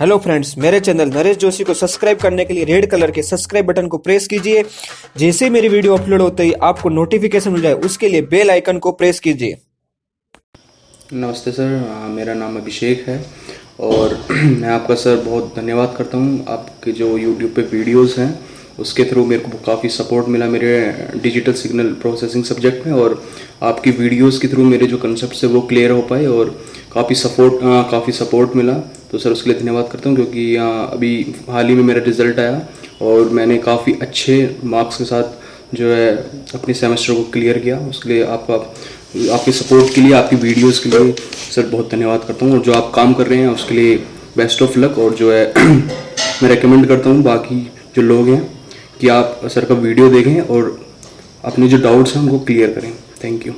Hello friends, मेरे channel Naresh Joshi को subscribe करने के लिए रेड कलर के सब्सक्राइब बटन को प्रेस कीजिए। जैसे ही मेरी वीडियो अपलोड होते ही आपको नोटिफिकेशन मिल जाए, उसके लिए बेल आइकन को प्रेस कीजिए। नमस्ते सर, मेरा नाम अभिषेक है और मैं आपका सर बहुत धन्यवाद करता हूँ। आपके जो यूट्यूब पे वीडियोस हैं उसके थ्रू मेरे को काफ़ी सपोर्ट मिला मेरे डिजिटल सिग्नल प्रोसेसिंग सब्जेक्ट में, और आपकी वीडियोस के थ्रू मेरे जो कंसेप्ट है वो क्लियर हो पाए और काफ़ी सपोर्ट मिला। तो सर उसके लिए धन्यवाद करता हूँ, क्योंकि अभी हाल ही में मेरा रिज़ल्ट आया और मैंने काफ़ी अच्छे मार्क्स के साथ जो है अपने सेमेस्टर को क्लियर किया। उसके लिए आपके सपोर्ट के लिए, आपकी वीडियोस के लिए सर बहुत धन्यवाद करता हूँ। और जो आप काम कर रहे हैं उसके लिए बेस्ट ऑफ लक। और जो है मैं रेकमेंड करता हूँ बाकी जो लोग हैं कि आप सर का वीडियो देखें और अपने जो डाउट्स हैं उनको क्लियर करें। Thank you.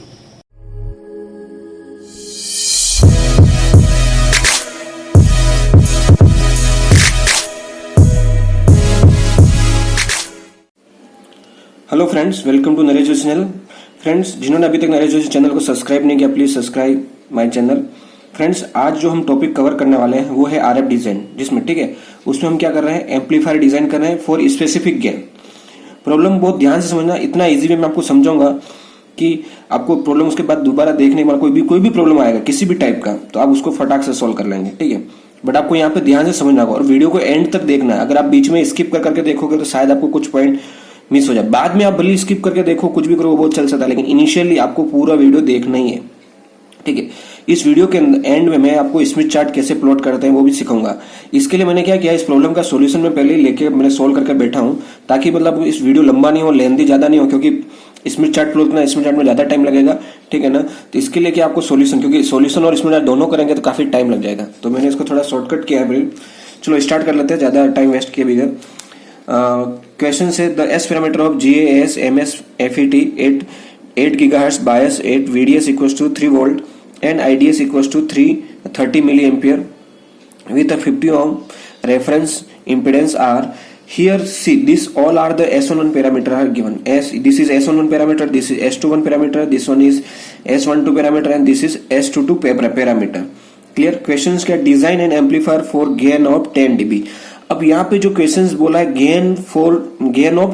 Hello friends, welcome to Naresh Joshi channel. Friends, जिन्होंने अभी तक नरेश जोशी चैनल को सब्सक्राइब नहीं किया, please subscribe my channel. Friends, आज जो हम टॉपिक कवर करने वाले हैं वो है आरएफ डिजाइन, जिसमें ठीक है उसमें हम क्या कर रहे हैं, एम्पलीफायर डिजाइन कर रहे हैं फॉर स्पेसिफिक गेन। प्रॉब्लम बहुत ध्यान से समझना, इतना इजी वे मैं आपको समझाऊंगा कि आपको प्रॉब्लम उसके बाद दोबारा देखने के बाद कोई भी प्रॉब्लम आएगा किसी भी टाइप का तो आप उसको फटाक से सॉल्व कर लेंगे, ठीक है। बट आपको यहाँ पे ध्यान से समझना होगा और वीडियो को एंड तक देखना है। अगर आप बीच में स्किप करके देखोगे तो शायद आपको कुछ पॉइंट मिस हो जाए। बाद में आप भले स्किप करके देखो, कुछ भी करो, वो बहुत चल सकता है, लेकिन इनिशियली आपको पूरा वीडियो देखना ही है, ठीक है। इस वीडियो के एंड में मैं आपको स्मिथ चार्ट कैसे प्लॉट करते हैं वो भी सिखाऊंगा। इसके लिए मैंने क्या किया, इस प्रॉब्लम का सॉल्यूशन में पहले ही लेके मैंने सोल्व करके बैठा हूं, ताकि मतलब इस वीडियो लंबा नहीं हो, लेंथी ज्यादा नहीं हो, क्योंकि स्मिथ चार्ट प्लॉट करना, स्मिथ चार्ट में ज्यादा टाइम लगेगा, ठीक है ना। तो इसके लिए क्या आपको सॉल्यूशन, क्योंकि सॉल्यूशन और स्मिथ चार्ट दोनों करेंगे तो काफी टाइम लग जाएगा, तो मैंने इसको थोड़ा शॉर्टकट किया है। चलो स्टार्ट कर लेते हैं, ज्यादा टाइम वेस्ट किए बगैर। क्वेश्चन से the S parameter of GAS MS FET 8 GHz bias 8 VDS equals to 3 volt and IDS equals to 330 milliampere with a 50 ohm reference impedance R. Here see this all are the S11 parameter are given. This is S11 parameter, this is S21 parameter, this one is S12 parameter and this is S22 parameter. Clear? Questions क्या, design an amplifier for gain of 10 dB. अब यहाँ पे जो questions बोला है gain of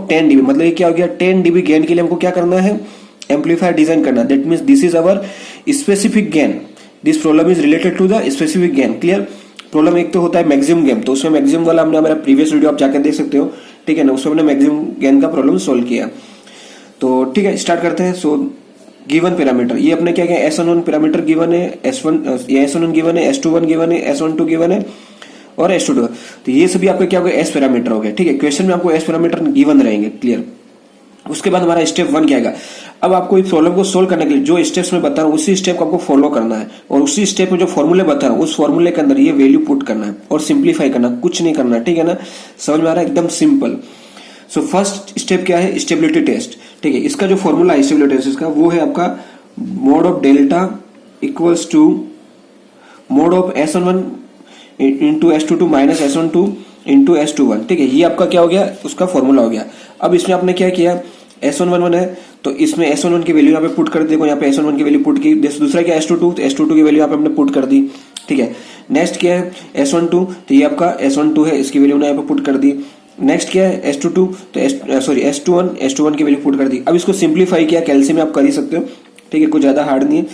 10 dB, मतलब ये क्या हो गया, 10 dB गेन के लिए हमको क्या करना है, एम्पलीफायर डिजाइन करना। That means this is our specific gain, this problem is related to the specific gain. Clear? Problem एक तो होता है मैक्सिमम गेन, तो उसमें मैक्सिमम वाला हमने हमारा प्रीवियस वीडियो आप जाकर देख सकते हो, ठीक है ना, उसमें हमने मैक्सिमम गेन का प्रॉब्लम सोल्व किया। तो ठीक है, स्टार्ट करते हैं। सो गिवन पैरामीटर, ये अपने क्या क्या, S11 पैरामीटर गिवन है, S11 गिवन है, S21 गिवन है, S12 गिवन है और S22। तो ये सभी आपका क्या हो गया, एस पैरामीटर हो गया, ठीक है। क्वेश्चन में आपको एस पैरामीटर गिवन रहेंगे, क्लियर। उसके बाद हमारा स्टेप 1 क्या आएगा, अब आपको इस प्रॉब्लम को सोल्व करने के लिए जो स्टेप्स में बता रहा हूं उसी स्टेप को आपको फॉलो करना है, और उसी स्टेप में जो फॉर्मूले बता रहा हूं उस फॉर्मूले के अंदर ये वैल्यू पुट करना है और सिंप्लीफाई करना, कुछ नहीं करना, ठीक है ना। समझ में आ रहा है, एकदम सिंपल। सो फर्स्ट स्टेप क्या है, स्टेबिलिटी टेस्ट, ठीक है। इसका जो फॉर्मूला है स्टेबिलिटी टेस्ट का, वो है आपका mod of delta equals to mod of S11 into S22 minus S12 into S21, ठीक है। ये आपका क्या हो गया, उसका फॉर्मूला हो गया। अब इसमें आपने क्या किया, S11 है तो इसमें S11 की वैल्यू यहाँ पे पुट कर दी, देखो यहाँ पे S11 की वैल्यू पुट की। दूसरा क्या S22, तो S22 की वैल्यू यहाँ पे हमने पुट कर दी, ठीक है। नेक्स्ट क्या है S12, तो ये आपका S12 है, इसकी वैल्यू यहाँ पे पुट कर दी। नेक्स्ट क्या है S22, तो S21 की वैल्यू पुट कर दी। अब इसको सिंप्लीफाई किया, कैलसी में आप कर ही सकते हो, ठीक है, कुछ ज्यादा हार्ड नहीं है।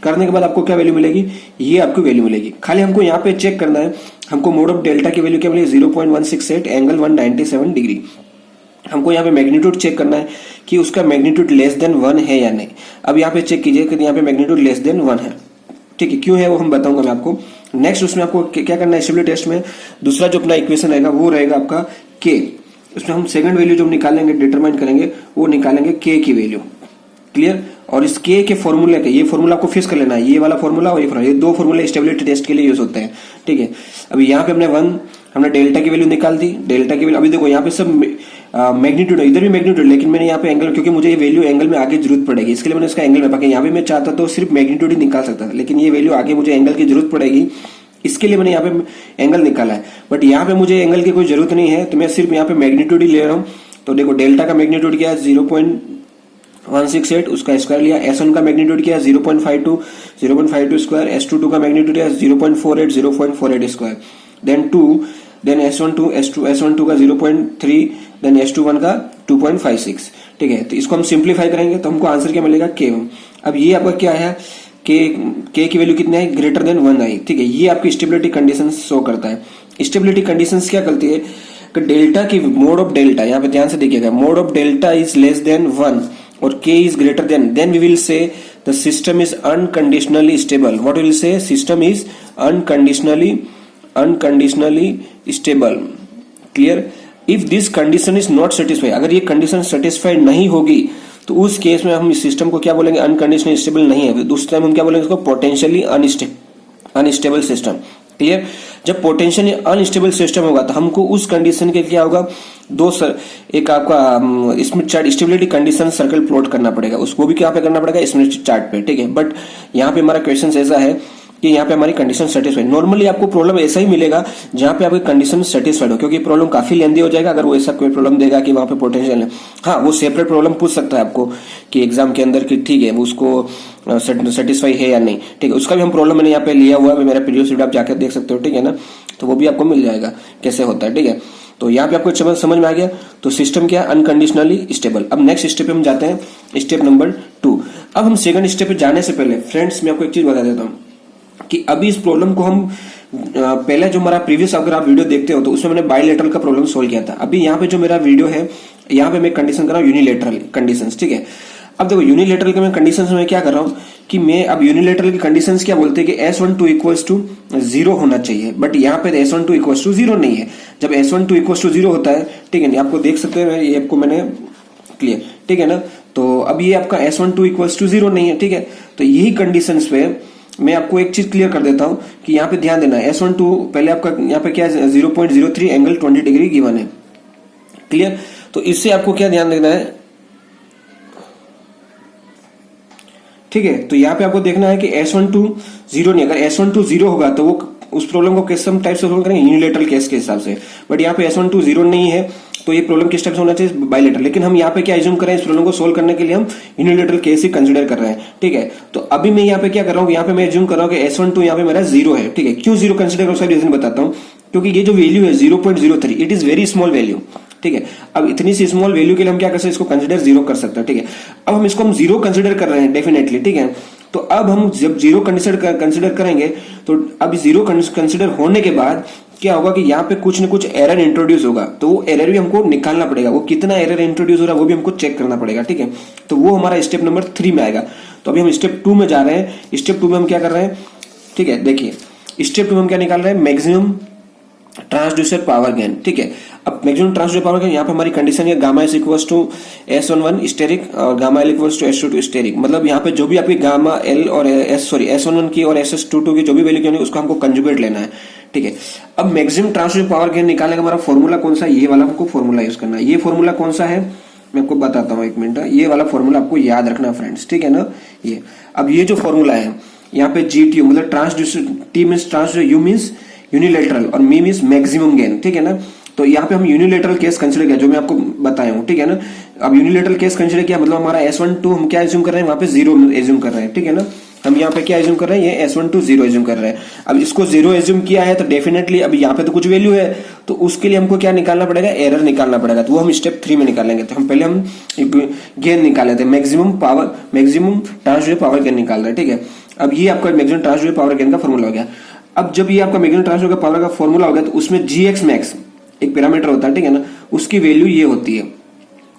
करने के बाद आपको क्या वैल्यू मिलेगी, ये आपको वैल्यू मिलेगी। खाली हमको यहाँ पे चेक करना है, हमको मोड ऑफ डेल्टा की वैल्यू क्या मिलेगी, 0.168 एंगल 197 डिग्री। हमको यहाँ पे मैग्नीट्यूड चेक करना है कि उसका मैग्नीट्यूड लेस देन 1 है या नहीं। अब यहाँ पे चेक कीजिए कि यहाँ पे मैग्नीट्यूड लेस देन 1 है, ठीक है। क्यों है वो हम बताऊंगा मैं आपको। नेक्स्ट उसमें आपको क्या करना है, स्टेबिलिटी टेस्ट में दूसरा जो अपना इक्वेशन रहेगा वो रहेगा आपका के। उसमें हम सेकंड वैल्यू जो निकालेंगे, डिटरमाइन करेंगे, वो निकालेंगे के की वैल्यू, क्लियर। और इस के के फॉर्मूले के, ये फॉर्मूला आपको फिक्स कर लेना है, ये वाला फॉर्मूला और ये फॉर्मूला, ये दो फॉर्मूले स्टेबिलिटी टेस्ट के लिए यूज होते हैं, ठीक है। अभी यहाँ पे हमने डेल्टा की वैल्यू निकाल दी, डेल्टा की वैल्यू, अभी देखो यहाँ पे सब मैग्नीट्यूड है, इधर भी मैग्नीट्यूड, लेकिन मैंने यहाँ पे एंगल, क्योंकि मुझे ये वैल्यू एंगल में आगे जरूरत पड़ेगी, इसके लिए मैंने इसका एंगल में पाके, यहाँ पे मैं चाहता तो सिर्फ मैग्नीट्यूड ही निकाल सकता था, लेकिन ये वैल्यू आगे मुझे एंगल की जरूरत पड़ेगी, इसके लिए मैंने यहाँ पे एंगल निकाला है। बट यहाँ पे मुझे एंगल की कोई जरूरत नहीं है, तो मैं सिर्फ यहाँ पे मैग्नीट्यूड ही ले रहा हूँ। तो देखो डेल्टा का मैग्नीट्यूड क्या है, 0.168, उसका स्क्वायर लिया। S1 का मैग्नीट्यूड क्या है, 0.52 स्क्वायर। S22 का मैग्नीट्यूड क्या है, 0.48 स्क्वायर। देन 2, देन S12 का 0.3, देन S21 का 2.56। ठीक है, तो इसको हम सिंप्लीफाई करेंगे तो हमको आंसर क्या मिलेगा, K। अब ये आपका क्या है, K की वैल्यू कितनी है, ग्रेटर देन 1 आई। ठीक है, ये आपकी स्टेबिलिटी कंडीशन शो करता है। स्टेबिलिटी कंडीशंस क्या करती है कि डेल्टा की मोड ऑफ डेल्टा, यहाँ पे ध्यान से देखिएगा, mod of delta is less than 1 और K is greater than we will say the system is unconditionally stable. What will say, system is unconditionally stable. Clear. If this condition is not satisfied, अगर ये condition satisfied नहीं होगी तो उस case में हम इस सिस्टम को क्या बोलेंगे, अनकंडीशनली स्टेबल नहीं है, उस टाइम हम क्या बोलेंगे इसको, पोटेंशियली अनस्टेबल सिस्टम। क्लियर। जब पोटेंशियली अनस्टेबल सिस्टम होगा तो हमको उस कंडीशन के क्या होगा, एक आपका Smith chart stability condition circle plot करना पड़ेगा, उसको भी क्या पे करना पड़ेगा, स्मिथ चार्ट पे। ठीक है, बट यहाँ पे हमारा क्वेश्चन ऐसा है कि यहाँ पे हमारी कंडीशन सेटिस्फाइड। नॉर्मली आपको प्रॉब्लम ऐसा ही मिलेगा जहाँ पे आपकी कंडीशन सेटिस्फाइड हो, क्योंकि प्रॉब्लम काफी लेंदी हो जाएगा अगर वो ऐसा कोई प्रॉब्लम देगा कि वहाँ पे पोटेंशियल है। हाँ, वो सेपरेट प्रॉब्लम पूछ सकता है आपको कि एग्जाम के अंदर कि ठीक है वो उसको सेटिस्फाई है या नहीं। ठीक है, उसका भी हम प्रॉब्लम मैंने यहाँ पे लिया हुआ है, मेरा प्रीवियस वीडियो आप जाकर देख सकते हो। ठीक है ना, तो वो भी आपको मिल जाएगा कैसे होता है। ठीक है, तो यहाँ पे आपको समझ में आ गया। तो सिस्टम क्या है, अनकंडीशनली स्टेबल। अब नेक्स्ट स्टेप पे हम जाते हैं, स्टेप नंबर 2। अब हम सेकंड स्टेप पे जाने से पहले फ्रेंड्स मैं आपको एक चीज बता देता हूँ कि अभी इस प्रॉब्लम को हम पहले जो हमारा प्रीवियस अगर आप वीडियो देखते हो तो उसमें मैंने बाइलेटरल का प्रॉब्लम सोल्व किया था। अभी यहाँ पे जो मेरा वीडियो है यहाँ पे मैं कंडीशन कर रहा हूँ यूनिलेटरल कंडीशंस। ठीक है, अब देखो यूनिलेटरल के मैं कंडीशंस में क्या कर रहा हूँ कि मैं अब यूनिलेटरल की कंडीशंस क्या बोलते हैं कि S12 इक्वल्स टू 0 होना चाहिए, बट यहाँ पे S12 इक्वल्स टू 0 नहीं है। जब S12 इक्वल्स टू 0 होता है, ठीक है, आपको देख सकते हैं, ये आपको मैंने क्लियर। ठीक है ना, तो अब ये आपका S12 इक्वल्स टू 0 नहीं है। ठीक है, तो यही कंडीशंस पे मैं आपको एक चीज क्लियर कर देता हूं कि यहाँ पे ध्यान देना है, S12 पहले आपका यहाँ पे क्या है, 0.03 एंगल 20 डिग्री गिवन है। क्लियर, तो इससे आपको क्या ध्यान देना है, ठीक है, तो यहाँ पे आपको देखना है कि S12 0 नहीं, अगर S12 0 होगा तो वो उस प्रॉब्लम को किस टाइप से सोल्व करेंगे, यूनिलेटरल केस के हिसाब से। बट यहाँ पे S12 0 नहीं है तो ये प्रॉब्लम किस टाइप से होना चाहिए, बाइलेटरल। लेकिन हम यहाँ पे क्या एज्यूम कर रहे हैं, इस प्रॉब्लम को सोल्व करने के लिए हम यूनिलेटरल केस ही कंसिडर कर रहे हैं। ठीक है, तो अभी मैं यहाँ पे क्या कर रहा हूँ, यहाँ पे मैं एज्यूम कर रहा हूँ कि S12 यहाँ पे मेरा 0 है। ठीक है, क्यों 0 कंसिडर करो, उसका रीजन बताता हूँ। क्योंकि ये जो वैल्यू है 0.03, it is very small value. ठीक है, अब इतनी सी स्मॉल वैल्यू के लिए हम क्या कर सकते हैं, इसको कंसिडर 0 कर सकते हैं। ठीक है, अब हम इसको 0 कंसिडर कर रहे हैं डेफिनेटली। ठीक है, तो अब हम जब 0 कंसिडर करेंगे तो अब 0 कंसिडर होने के बाद क्या होगा कि यहाँ पे कुछ न कुछ एरर इंट्रोड्यूस होगा, तो वो एरर भी हमको निकालना पड़ेगा। वो कितना एरर इंट्रोड्यूस हो रहा है वो भी हमको चेक करना पड़ेगा। ठीक है, तो वो हमारा स्टेप नंबर 3 में आएगा। तो अभी हम स्टेप 2 में जा रहे हैं। स्टेप 2 में हम क्या कर रहे हैं, ठीक है, देखिए स्टेप 2 में हम क्या निकाल रहे हैं, मैक्सिमम ट्रांसड्यूसर पावर गेन। ठीक है, अब मैक्सिमम ट्रांसड्यूसर पावर गेन, यहाँ पे हमारी कंडीशन है gamma is equals to S11 asterisk और gamma L equals to S22 asterisk. मतलब यहाँ पे जो भी आपकी गामा एल और S11 की और SS22 की जो भी वैल्यू उसको हमको कंजुगेट लेना है। ठीक है, अब मैक्सिमम ट्रांसड्यूसर पावर गेन निकालने का हमारा फॉर्मूला कौन सा है, ये वाला हमको फॉर्मूला यूज करना है। ये फॉर्मूला कौन सा है मैं आपको बताता हूँ, एक मिनट। ये वाला फॉर्मूला आपको याद रखना फ्रेंड्स। ठीक है ना, ये अब ये जो फॉर्मूला है यहाँ पे GTU मतलब transducer, T means transducer, U means unilateral और मी मीन्स मैक्सिमम गेन। ठीक है ना, तो यहाँ पे हम यूनिलेटरल केस कंसिडर किया जो मैं आपको बताया हूँ। ठीक है ना, अब यूनिलेटरल केस कंसिडर किया मतलब हमारा S12 हम क्या एज्यूम कर रहे हैं, वहां पे 0 एज्यूम कर रहे हैं। ठीक है ना, हम यहाँ पे क्या एज्यूम कर रहे हैं, ये S12 0 एज्यूम कर रहे हैं। अब इसको 0 एज्यूम किया है तो डेफिनेटली अब यहाँ पे तो कुछ वैल्यू है, तो उसके लिए हमको क्या निकालना पड़ेगा, एरर निकालना पड़ेगा। तो वो हम स्टेप 3 में निकालेंगे। तो हम पहले हम गेन निकाले थे, मैक्सिमम ट्रांसड्यूसर पावर गेन निकाल रहे हैं। ठीक है, अब ये आपका मैक्सिमम ट्रांसड्यूसर पावर गेन का फॉर्मूला हो गया। अब जब ये आपका मैक्सिमम ट्रांसड्यूसर पावर का फॉर्मूला हो गया तो उसमें GX मैक्स एक पैरामीटर होता है। ठीक है ना, उसकी वैल्यू ये होती है,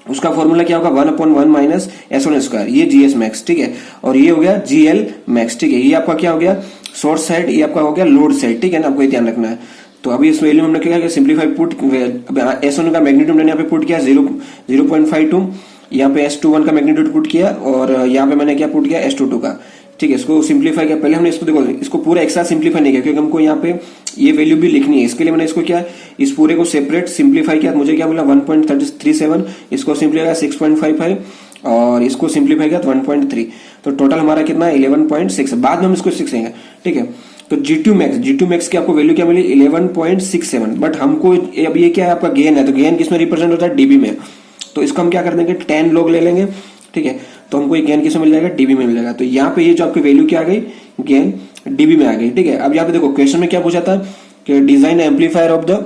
उसका फॉर्मूला क्या होगा, 1/1 माइनस S1 स्क्वायर, ये GS मैक्स। ठीक है, और ये हो गया GL मैक्स। ठीक है, ये आपका क्या हो गया, सोर्स साइड, ये आपका हो गया लोड साइड। ठीक है ना, आपको ये ध्यान रखना है। तो अभी इस वैल्यू में हमने क्या किया, सिंप्लीफाई पुट, S1 का मैग्नीट्यूड मैंने यहाँ पे पुट किया 0.52, यहाँ पे S21 का मैग्नीट्यूड पुट किया और यहाँ पे मैंने क्या पुट किया, S22 का। ठीक है, इसको सिंप्लीफाई किया। पहले हमने इसको देखो, इसको पूरा एक साथ सिंप्लीफाई नहीं किया क्योंकि हमको यहाँ पे ये वैल्यू भी लिखनी है। इसके लिए मैंने इसको क्या, इस पूरे को सेपरेट सिंप्लीफाई किया। मुझे क्या बोला 1.37, इसको सिंप्लीफाई 6.55 और इसको सिंप्लीफाई किया 1.3। तो टोटल हमारा कितना है 11.6। बाद में हम इसको 6 लेंगे। ठीक है, तो G2 मैक्स की आपको वैल्यू क्या मिली 11.67। बट हमको अब ये क्या है, आपका गेन है, तो गेन किसमें रिप्रेजेंट होता है, डीबी में। तो इसको हम क्या कर देंगे 10 लॉग ले लेंगे। ठीक है, तो हमको ये गेन किसमें मिल जाएगा, डीबी में मिल जाएगा। तो यहाँ पे ये जो आपकी वैल्यू क्या आ गई, गेन डीबी में आ गई। ठीक है, अब यहाँ पे देखो क्वेश्चन में क्या पूछा था कि design amplifier of the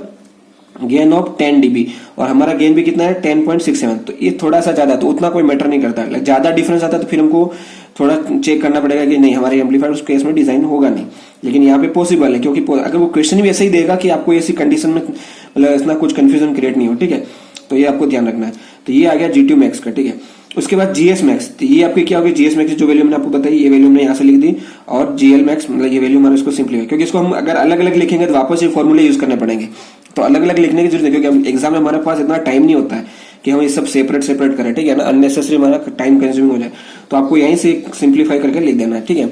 gain of 10 dB और हमारा गेन भी कितना है 10.67। तो ये थोड़ा सा ज्यादा, तो उतना कोई मैटर नहीं करता। ज्यादा डिफरेंस आता है तो फिर हमको थोड़ा चेक करना पड़ेगा कि नहीं हमारे एम्पलीफायर उस केस में डिजाइन होगा नहीं। लेकिन यहाँ पे पॉसिबल है, क्योंकि अगर वो क्वेश्चन भी ऐसे ही देगा कि आपको ऐसी कंडीशन में मतलब इतना कुछ कंफ्यूजन क्रिएट नहीं हो, ठीक है। तो ये आपको ध्यान रखना है। तो ये आ गया G2 मैक्स का, ठीक है। उसके बाद GS मैक्स, तो ये आपके क्या होगी, GS मैक्स जो वैल्यू मैंने आपको बताई ये वैल्यू हमने यहाँ से लिख दी, और GL मैक्स मतलब ये वैल्यू हमारे इसको सिंपलीफाई, क्योंकि इसको हम अगर अलग अलग लिखेंगे तो वापस ये फॉर्मूले यूज करने पड़ेंगे। तो अलग अलग लिखने की जरूरत है, क्योंकि एग्जाम में हमारे पास इतना टाइम नहीं होता है कि हम ये सब सेपरेट करें, ठीक है ना। अननेसेसरी हमारा टाइम कंज्यूमिंग हो जाए, तो आपको यहीं से सिंप्लीफाई करके लिख देना है, ठीक है।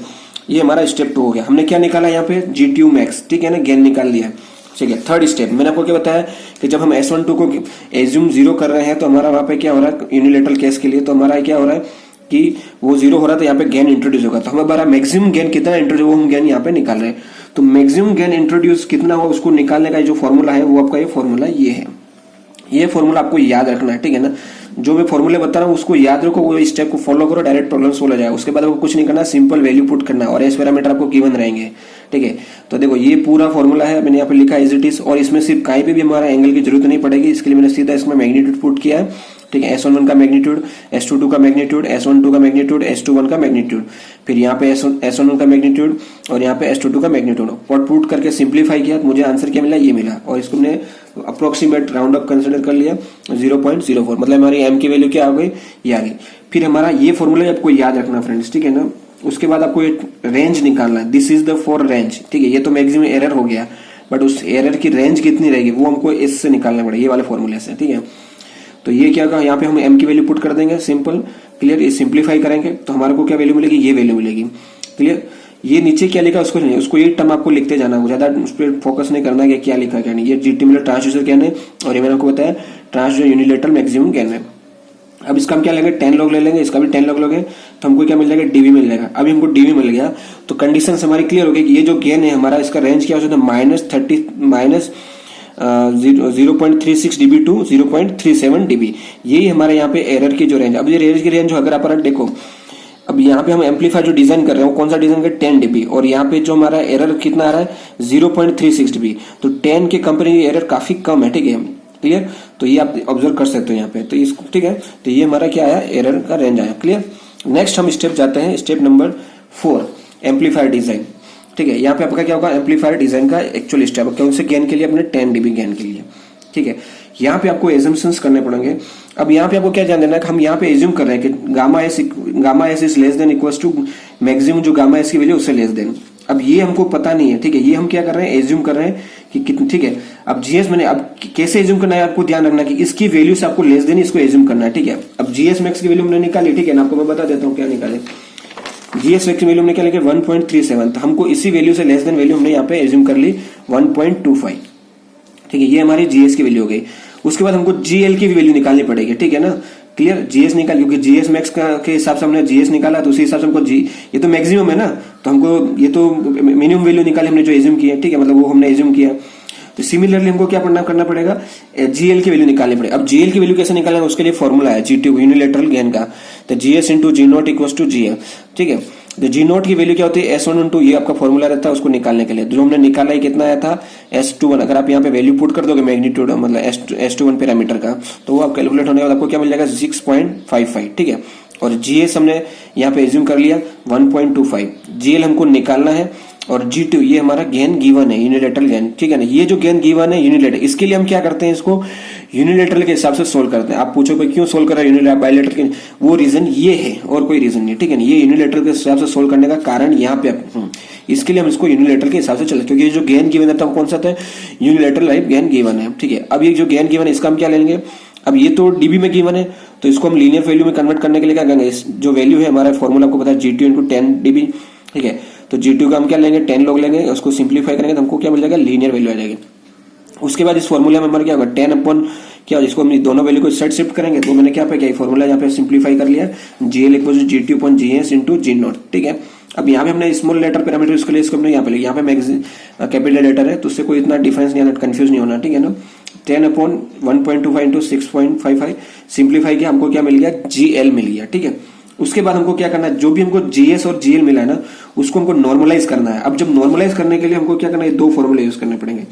ये हमारा स्टेप 2 हो गया। हमने क्या निकाला यहाँ पे, G2 मैक्स, ठीक है ना, गेन निकाल लिया, ठीक है। थर्ड स्टेप मैंने आपको क्या बताया कि जब हम S12 को एज्यूम 0 कर रहे हैं तो हमारा वहां पे क्या हो रहा है यूनिलेटरल केस के लिए, तो हमारा क्या हो रहा है कि वो 0 हो रहा है तो यहाँ पे गेन इंट्रोड्यूस होगा। तो हमारा मैक्सिमम गेन कितना इंट्रोड्यूस, वो हम गेन यहाँ पे निकाल रहे हैं। तो मैक्सिमम गेन इंट्रोड्यूस कितना हो उसको निकालने का जो फॉर्मूला है वो आपका ये फॉर्मूला ये है। ये फॉर्मूला आपको याद रखना है, ठीक है ना। जो मैं फॉर्मूले बता रहा हूँ उसको याद रखो, वो स्टेप को फॉलो करो, डायरेक्ट प्रॉब्लम सोल्व हो जाए। उसके बाद आपको कुछ नहीं करना, सिंपल वैल्यू पुट करना और एस पैरामीटर आपको गिवन रहेंगे, ठीक है। तो देखो ये पूरा फॉर्मूला है, मैंने यहाँ पे लिखा एज इट इज, और इसमें सिर्फ कहीं पे भी हमारा एंगल की जरूरत नहीं पड़ेगी। इसके लिए मैंने सीधा इसमें मैग्नीट्यूड पुट किया है, ठीक है। S11 का मैग्नीट्यूड, S22 का मैग्नीट्यूड, S12 का मैग्नीट्यूड, S21 का मैग्नीट्यूड, फिर यहाँ पे S11 का मैग्नीट्यूड और यहाँ पे S22 का मैग्नीट्यूड पुट करके सिंप्लीफाई किया तो मुझे आंसर क्या मिला, ये मिला। और इसको हमने अप्रोक्सीमेट राउंड अप कंसिडर कर लिया 0.04, मतलब हमारी m की वैल्यू क्या आ गई, ये आ गई। फिर हमारा ये फॉर्मूला आपको याद रखना फ्रेंड्स, ठीक है ना। उसके बाद आपको एक रेंज निकालना है, this is the for range, ठीक है। ये तो मैक्सिमम एरर हो गया, बट उस एरर की रेंज कितनी रहेगी वो हमको इससे निकालना पड़ेगा, ये वाले फॉर्मूले से, ठीक है। तो ये क्या कहा, यहाँ पे हम m की वैल्यू पुट कर देंगे, सिंपल क्लियर। ये सिंप्लीफाई करेंगे तो हमारे को क्या वैल्यू मिलेगी, ये वैल्यू मिलेगी, क्लियर। ये नीचे क्या लिखा उसको नहीं, उसको ये टर्म आपको लिखते जाना, ज्यादा उस पर फोकस नहीं करना कि क्या लिखा क्या नहीं। ये GT मतलब ट्रांसड्यूसर गेन है, और ये मैंने आपको बताया ट्रांसड्यूसर यूनिलेटरल मैक्सिमम गेन है। अब इसका हम क्या लेंगे, 10 लॉग ले लेंगे, इसका भी 10 लॉग लोगे तो हमको क्या मिल जाएगा, DV मिल जाएगा। अभी हमको DV मिल गया तो कंडीशन हमारी क्लियर हो गई कि ये जो गेन है हमारा, इसका रेंज क्या हो सकता है, -0.36 dB टू 0.37 dB। यही हमारे यहाँ पे एरर की जो रेंज। अब ये एरर की रेंज अगर आप देखो, अब यहाँ पे हम एम्पलीफायर जो डिजाइन कर रहे हैं वो कौन सा डिजाइन कर 10 dB, और यहाँ पे जो हमारा एरर कितना आ रहा है 0.36 dB। तो 10 के कंपेरिजन एरर काफी कम है, ठीक है, क्लियर। तो ये आप ऑब्जर्व कर सकते हो यहाँ पे, तो इसको ठीक है। तो ये हमारा क्या आया, एरर का रेंज आया, क्लियर। नेक्स्ट हम स्टेप जाते हैं, स्टेप नंबर 4, एम्पलीफायर डिजाइन, ठीक है। यहाँ पे आपका क्या होगा, एम्पलीफायर डिजाइन का एक्चुअल स्टेप, कौन से गेन के लिए, अपने 10 dB गेन के लिए, ठीक है। यहाँ पे आपको एजम्पशंस करने पड़ेंगे। अब यहाँ पे आपको क्या ध्यान देना है कि हम यहाँ पे एज्यूम कर रहे हैं कि gamma S is less than equals to maximum जो गामा एस की वैल्यू उससे लेस देन। अब ये हमको पता नहीं है, ठीक है। ये हम क्या कर रहे हैं, एज्यूम कर रहे हैं कि कितनी, ठीक है। अब GS मैंने, अब कैसे एज्यूम करना है आपको ध्यान रखना कि इसकी वैल्यू से आपको लेस देन इसको एज्यूम करना है, ठीक है। अब GS मैक्स की वैल्यू हमने निकाली, ठीक है ना, आपको मैं बता देता हूँ क्या निकाले। GS मैक्स की वैल्यू हमने क्या लिखी 1.37, तो हमको इसी वैल्यू से लेस देन वैल्यू हमने यहाँ पे एज्यूम कर ली 1.25, ठीक है। ये हमारी GS की वैल्यू हो गई। उसके बाद हमको GL की भी वैल्यू निकालनी पड़ेगी, ठीक है ना, क्लियर। GS निकाल, क्योंकि GS मैक्स के हिसाब से हमने GS निकाला, तो उसी हिसाब से हमको ये तो मैक्सिमम है ना, तो हमको ये तो मिनिमम वैल्यू निकाली हमने जो एज्यूम किया, ठीक है, मतलब वो हमने एज्यूम किया। तो सिमिलरली हमको क्या करना पड़ेगा, GL की वैल्यू निकालनी पड़ेगी। अब GL की वैल्यू कैसे निकालेंगे, उसके लिए फॉर्मूला है G2 यूनिलेटरल गेन का, तो GS into G0 equals to GL, ठीक है। तो G0 की वैल्यू क्या होती है, S1 ये आपका फॉर्मूला रहता है उसको निकालने के लिए। जो हमने निकाला है कितना आया था S21, अगर आप यहाँ पे वैल्यू पुट कर दोगे मैग्नीट्यूड मतलब S21 पैरामीटर का, तो वो आप कैलकुलेट होने के बाद आपको क्या मिल जाएगा 6.55, ठीक है। और GS हमने यहाँ पे एज्यूम कर लिया 1.25, GL हमको निकालना है, और G2 ये हमारा गेन गिवन है, यूनिलेटरल गेन, ठीक है ना। ये जो गेन गिवन है यूनिलेटरल, इसके लिए हम क्या करते हैं, इसको यूनिलेटरल के हिसाब से सोल्व करते हैं। आप पूछोगे क्यों सोल्व कर रहा है यूनिलेटरल बायलेटरल के, वो रीजन ये है और कोई रीजन नहीं, ठीक है ना। ये यूनिलेटरल के हिसाब से सोल्व करने का कारण यहाँ पे इसके लिए हम इसको यूनिलेटरल के हिसाब से चलते, क्योंकि जो गेन गिवन था वो कौन सा था, यूनिलेटरल लाइफ गेन गिवन है, ठीक है। अब ये जो गेन गिवन है इसका हम क्या लेंगे, अब ये तो DB में गिवन है, तो इसको हम लीनियर वैल्यू में कन्वर्ट करने के लिए क्या करेंगे, जो वैल्यू है हमारा फॉर्मूला आपको पता है G2 इंटू 10 dB, ठीक है। तो G2 का हम क्या लेंगे 10 लॉग लेंगे, उसको सिंप्लीफाई करेंगे तो हमको क्या मिल जाएगा, लीनियर वैल्यू आ जाएगी। उसके बाद इस फॉर्मूला में हमारा क्या होगा 10 अपॉन क्या, इसको हम दोनों वैल्यू को साइड शिफ्ट करेंगे, तो मैंने क्या पे किया फॉर्मूला यहाँ पे सिंप्लीफाई कर लिया, GL equal to G2 upon GS into G0, ठीक है। अब यहाँ पे हमने स्मॉल लेटर पैरामीटर उसके लिए इसको हमने यहाँ पे लिया, यहाँ पे कैपिटल लेटर है तो उससे कोई इतना डिफरेंस नहीं आना, कंफ्यूज नहीं होना, ठीक है ना। 10 अपॉन 1.25 इंटू 6.55 सिंप्लीफाई किया, हमको क्या मिल गया, GL मिल गया, ठीक है। उसके बाद हमको क्या करना है, जो भी हमको जीएस और जीएल मिला है ना उसको हमको नॉर्मलाइज करना है। अब जब नॉर्मलाइज करने के लिए हमको क्या करना है, दो फॉर्मूले यूज करने पड़ेंगे।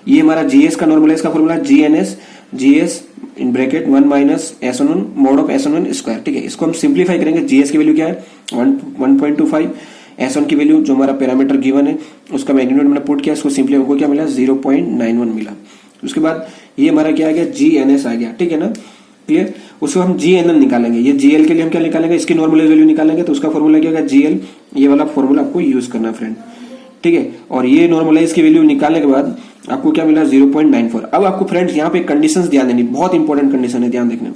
ये हमारा जीएस का नॉर्मलाइज का formula GNS GS in bracket 1 minus S11 mode of S11 square. ठीक है, इसको हम सिंप्लीफाई करेंगे। जीएस की वैल्यू क्या है 1.25, S1 की वैल्यू जो हमारा पैरामीटर गिवन है उसका मैग्नीट्यूड मैंने पुट किया, इसको सिंपली हमको क्या मिला 0.91 मिला। उसके बाद ये हमारा क्या आ गया GNS आ गया। ठीक है ना, क्लियर। उसको हम GNL निकालेंगे। ये GL के लिए हम क्या निकालेंगे, इसकी नॉर्मलाइज वैल्यू निकालेंगे। तो उसका फॉर्मूला क्या होगा GL, ये वाला फॉर्मूला आपको यूज करना है फ्रेंड। ठीक है, और ये नॉर्मलाइज की वैल्यू निकालने के बाद आपको क्या मिला 0.94। अब आपको फ्रेंड्स यहाँ पे कंडीशंस ध्यान देनी, बहुत इंपॉर्टेंट कंडीशन है, ध्यान देखना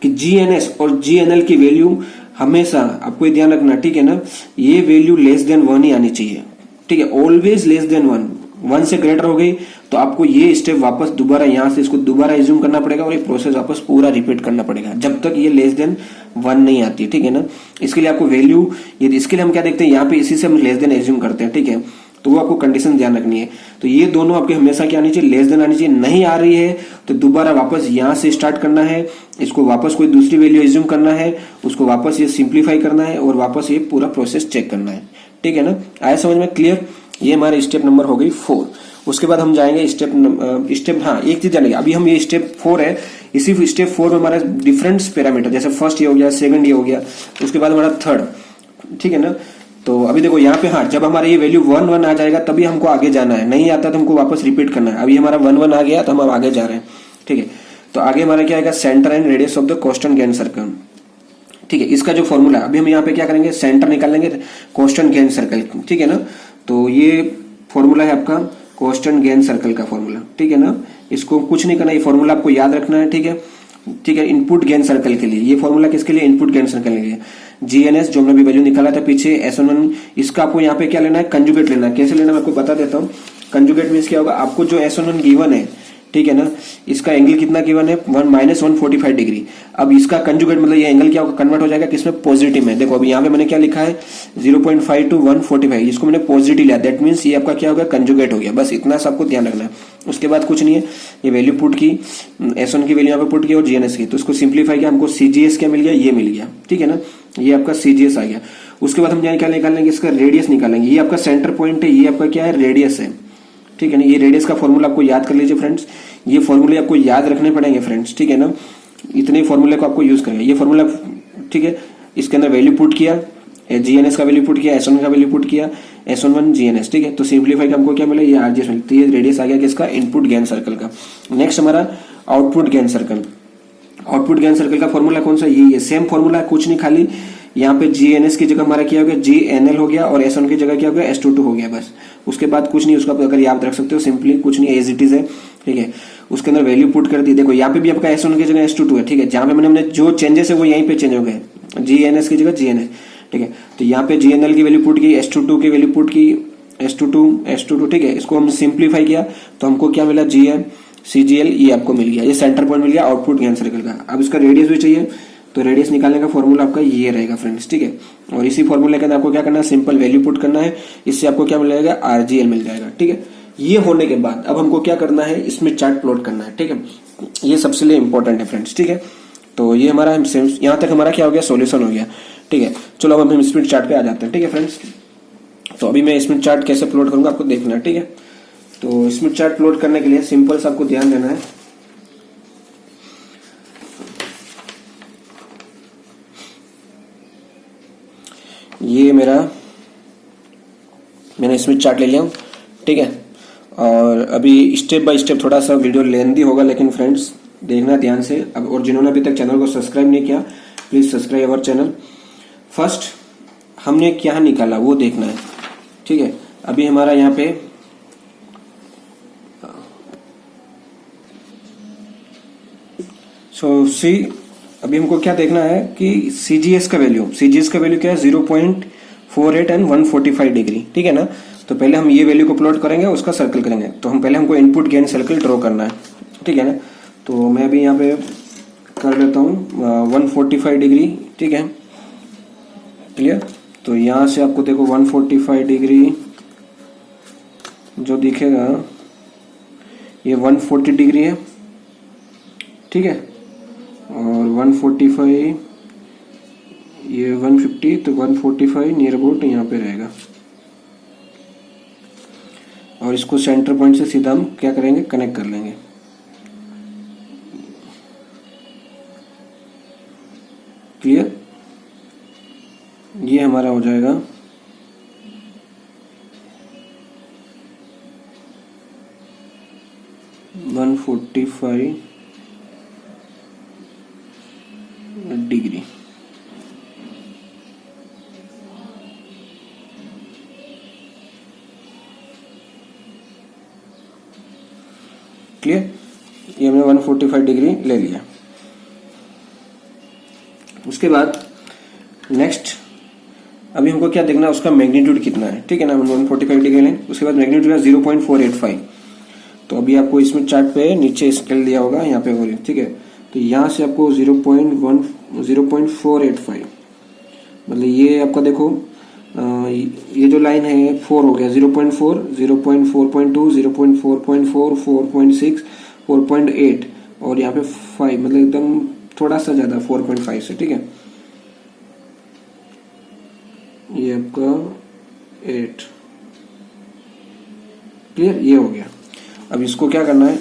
कि GNS और GNL की वैल्यू हमेशा आपको ये ध्यान रखना। ठीक है ना, ये वैल्यू लेस देन 1 ही आनी चाहिए। ठीक है, ऑलवेज लेस देन 1 से ग्रेटर हो गई तो आपको ये स्टेप वापस दोबारा यहाँ से इसको दोबारा एज्यूम करना पड़ेगा और ये प्रोसेस वापस पूरा रिपीट करना पड़ेगा जब तक ये लेस देन 1 नहीं आती। ठीक है ना, इसके लिए आपको वैल्यू, ये इसके लिए हम क्या देखते हैं, यहाँ पे इसी से हम लेस देन एज्यूम करते हैं। ठीक है, तो वो आपको कंडीशन ध्यान रखनी है। तो ये दोनों आपके हमेशा क्या आनी चाहिए, लेस देन आनी चाहिए। नहीं आ रही है तो दोबारा वापस यहाँ से स्टार्ट करना है, इसको वापस कोई दूसरी वैल्यू एज्यूम करना है, उसको वापस ये सिंप्लीफाई करना है और वापस ये पूरा प्रोसेस चेक करना है। ठीक है ना, आया समझ में, क्लियर। ये हमारे स्टेप नंबर हो गई 4। उसके बाद हम जाएंगे स्टेप हाँ एक चीज जानेंगे, अभी हम ये स्टेप 4 है, इसी स्टेप 4 में हमारा डिफरेंट पैरामीटर, जैसे फर्स्ट ये हो गया, सेकंड ये हो गया, उसके बाद हमारा थर्ड। ठीक है ना, तो अभी देखो यहाँ पे हाँ जब हमारा ये वैल्यू 1 आ जाएगा तभी हमको आगे जाना है, नहीं आता तो हमको वापस रिपीट करना है। अभी हमारा 1 आ गया तो हम आगे जा रहे हैं। ठीक है, तो आगे हमारा क्या आएगा, centre and radius of the constant gain circle. ठीक है, इसका जो फॉर्मूला अभी हम यहाँ पे क्या करेंगे, सेंटर निकाल लेंगे कांस्टेंट गेन सर्कल। ठीक है ना, तो ये फॉर्मूला है आपका कांस्टेंट गेन सर्कल का फॉर्मूला। ठीक है ना, इसको कुछ नहीं करना, ये फॉर्मूला आपको याद रखना है। ठीक है, ठीक है, इनपुट गेन सर्कल के लिए ये फॉर्मूला किसके लिए, इनपुट गेन सर्कल के लिए। GNS जो हमने भी वैल्यू निकाला था पीछे S11, इसका आपको यहाँ पे क्या लेना है, कंजुगेट लेना है। कैसे लेना है मैं आपको बता देता हूँ। कंजुगेट मींस क्या होगा, आपको जो S11 गिवन है, ठीक है ना, इसका एंगल कितना गिवन है 1-145 डिग्री। अब इसका कंजुगेट मतलब ये एंगल क्या होगा, कन्वर्ट हो जाएगा किसमें, पॉजिटिव में। देखो अभी यहाँ पे मैंने क्या लिखा है 0.5 to 145, इसको मैंने पॉजिटिव लिया, दैट मीन्स ये आपका क्या होगा, कंजुगेट हो गया। बस इतना सा आपको ध्यान रखना है। उसके बाद कुछ नहीं है, ये वैल्यू पुट की, S1 की वैल्यू यहाँ पे पुट की और GNS की, तो उसको सिंप्लीफाई किया, हमको CGS क्या मिल गया, ये मिल गया। ठीक है ना, ये आपका CGS आ गया। उसके बाद हम क्या निकालेंगे, इसका रेडियस निकालेंगे। ये आपका सेंटर पॉइंट है, ये आपका क्या है, रेडियस है। ठीक है ना, ये रेडियस का फॉर्मूला आपको याद कर लीजिए फ्रेंड्स, ये फॉर्मूले आपको याद रखने पड़ेंगे फ्रेंड्स। ठीक है ना, इतने फॉर्मूले को आपको यूज करेंगे, ये फॉर्मूला। ठीक है, इसके अंदर वैल्यू पुट किया, GNS का वैल्यू पुट किया, S1 का वैल्यू पुट किया, S11 GNS। ठीक है, तो सिंप्लीफाई का हमको क्या मिला, ये RGS मिला। तो ये रेडियस आ गया किसका, इनपुट गेन सर्कल का। नेक्स्ट हमारा output gain circle. Output gain circle का फॉर्मूला कौन सा, ये सेम फॉर्मूला है, कुछ नहीं, खाली यहाँ पे GNS की जगह हमारा क्या हो गया, GNL हो गया और S1 की जगह क्या हो गया, S22 हो गया। बस उसके बाद कुछ नहीं, उसका अगर याद रख सकते हो, सिंपली कुछ नहीं, एज इट इज है। ठीक है, उसके अंदर वैल्यू पुट कर दी। देखो यहाँ पे भी आपका S1 की जगह S22 है। ठीक है, जहाँ पे मैंने जो चेंजेस है वो यहीं पे चेंज हो गए, GNS की जगह GNS। ठीक है, तो यहाँ पे GNL की वैल्यू पुट की, S22 की वैल्यू पुट की, S22। ठीक है, इसको हम सिंप्लीफाई किया तो हमको क्या मिला, GN CGL, ये आपको मिल गया, ये सेंटर पॉइंट मिल गया आउटपुट गेन सर्कल का। अब इसका रेडियस भी चाहिए, तो रेडियस निकालने का फॉर्मूला आपका ये रहेगा फ्रेंड्स। ठीक है, और इसी फॉर्मूले के अंदर आपको क्या करना है, सिंपल वैल्यू पुट करना है, इससे आपको क्या मिल जाएगा, RGL मिल जाएगा। ठीक है, ये होने के बाद अब हमको क्या करना है, स्मिथ चार्ट प्लॉट करना है। ठीक है, ये सबसे लिए इंपॉर्टेंट है फ्रेंड्स। ठीक है, तो ये हमारा यहाँ तक हमारा क्या हो गया, सॉल्यूशन हो गया। ठीक है, चलो अब हम स्मिथ चार्ट पे आ जाते हैं। ठीक है फ्रेंड्स, तो अभी मैं स्मिथ चार्ट कैसे प्लॉट करूंगा आपको देखना है। ठीक है, तो स्मिथ चार्ट प्लॉट करने के लिए सिंपल सा आपको ध्यान देना है। ये मैंने स्मिथ चार्ट ले लिया। ठीक है, और अभी स्टेप बाय स्टेप थोड़ा सा वीडियो लेंदी होगा, लेकिन फ्रेंड्स देखना ध्यान से। अब और जिन्होंने अभी तक चैनल को सब्सक्राइब नहीं किया, please subscribe our channel. First हमने क्या निकाला वो देखना है। ठीक है, अभी हमारा यहाँ पे सी अभी हमको क्या देखना है कि CGS का वैल्यू क्या है, 0.48 एंड 145 डिग्री। ठीक है ना, तो पहले हम ये वैल्यू को प्लॉट करेंगे, उसका सर्कल करेंगे। तो हमको इनपुट गेन सर्कल ड्रॉ करना है। ठीक है ना, तो मैं अभी यहाँ पे कर लेता हूँ 145 डिग्री। ठीक है, क्लियर। तो यहाँ से आपको देखो 145 डिग्री जो दिखेगा ये 140 डिग्री है। ठीक है, और 145 ये 150 तो 145 नियर अबाउट यहाँ पे रहेगा। और इसको सेंटर पॉइंट से सीधा हम क्या करेंगे, कनेक्ट कर लेंगे। क्लियर, ये हमारा हो जाएगा 145 डिग्री। क्लियर, ये हमने 145 डिग्री ले लिया। उसके बाद नेक्स्ट अभी हमको क्या देखना है, उसका मैग्नीट्यूड कितना है। ठीक है ना, 145 डिग्री लें। उसके बाद मैग्नीट्यूड है 0.485। तो अभी आपको इसमें चार्ट पे नीचे स्केल दिया होगा, यहाँ पे हो रही है। ठीक है, तो यहाँ से आपको 0.485 मतलब ये आपका देखो ये जो लाइन है 4 हो गया, 0.4, 0.4.2, 0.4.4, 4.6, 4.8 और यहाँ पे 5 मतलब एकदम थोड़ा सा ज्यादा 4.5 से। ठीक है, ये आपका 8। क्लियर, ये हो गया। अब इसको क्या करना है,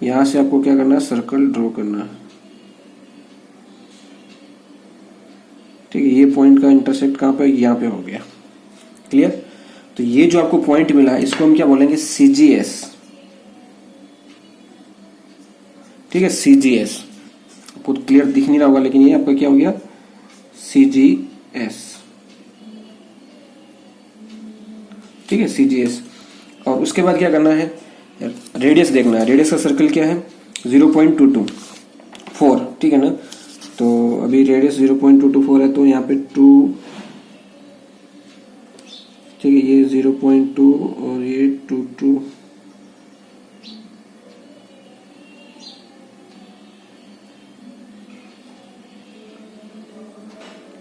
यहां से आपको क्या करना है, सर्कल ड्रॉ करना है। ठीक है, ये पॉइंट का इंटरसेक्ट कहां पे, यहाँ पे हो गया। क्लियर, तो ये जो आपको पॉइंट मिला है इसको हम क्या बोलेंगे, CGS। ठीक है, CGS आपको क्लियर दिख नहीं रहा होगा, लेकिन ये आपका क्या हो गया, CGS। ठीक है, CGS। और उसके बाद क्या करना है, रेडियस देखना है। रेडियस का सर्कल क्या है, 0.224। ठीक है ना, तो अभी रेडियस 0.224 है, तो यहाँ पे 2। ठीक है, ये 0.2 और ये 22।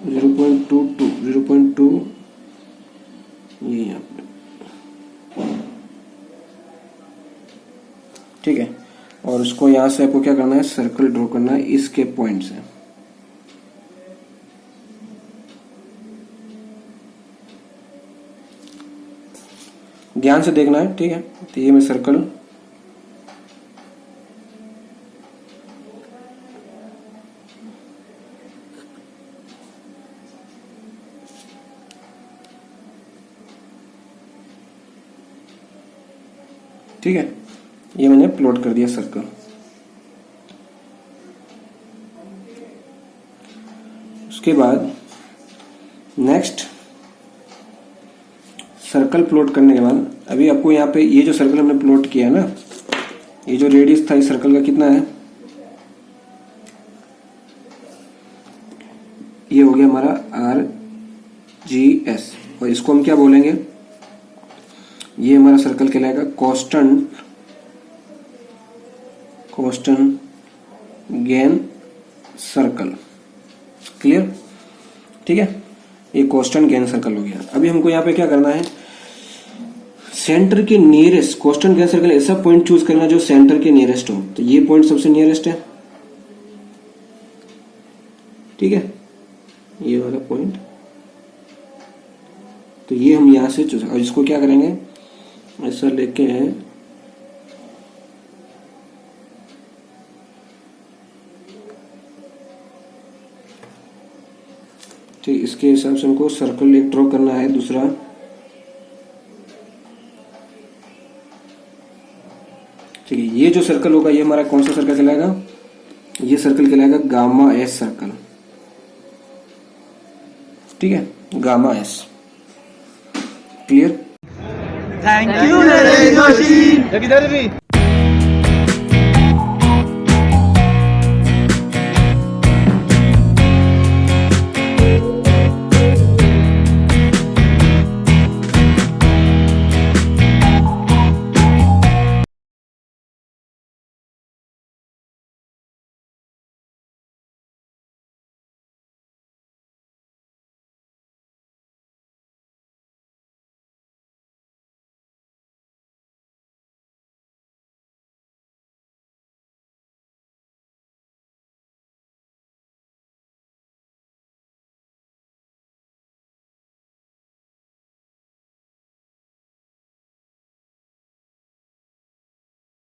.22 ये यहाँ पे। ठीक है, और उसको यहां से आपको क्या करना है, सर्कल ड्रॉ करना है इसके पॉइंट से। ध्यान से देखना है। ठीक है, तो ये मैं सर्कल ठीक है, ये मैंने प्लॉट कर दिया सर्कल। उसके बाद नेक्स्ट सर्कल प्लॉट करने के बाद अभी आपको यहाँ पे ये जो सर्कल हमने प्लॉट किया ना, ये जो रेडियस था इस सर्कल का कितना है, ये हो गया हमारा RGS। और इसको हम क्या बोलेंगे, ये हमारा सर्कल कहलाएगा कांस्टेंट गेन सर्कल। क्लियर, ठीक है, ये कांस्टेंट गेन सर्कल हो गया। अभी हमको यहाँ पे क्या करना है, सेंटर के नियरेस्ट कांस्टेंट गेन सर्कल ऐसा पॉइंट चूज करना जो सेंटर के नियरेस्ट हो। तो ये पॉइंट सबसे नियरेस्ट है। ठीक है, ये वाला पॉइंट, तो ये हम यहां से चूज, और इसको क्या करेंगे, ऐसा लेके है ठीक, इसके हिसाब से हमको सर्कल एक ड्रॉ करना है दूसरा। ठीक है, ये जो सर्कल होगा ये हमारा कौन सा सर्कल कहलाएगा, ये सर्कल कहलाएगा गामा एस सर्कल। ठीक है, gamma S. Clear, thank you Naresh Joshi.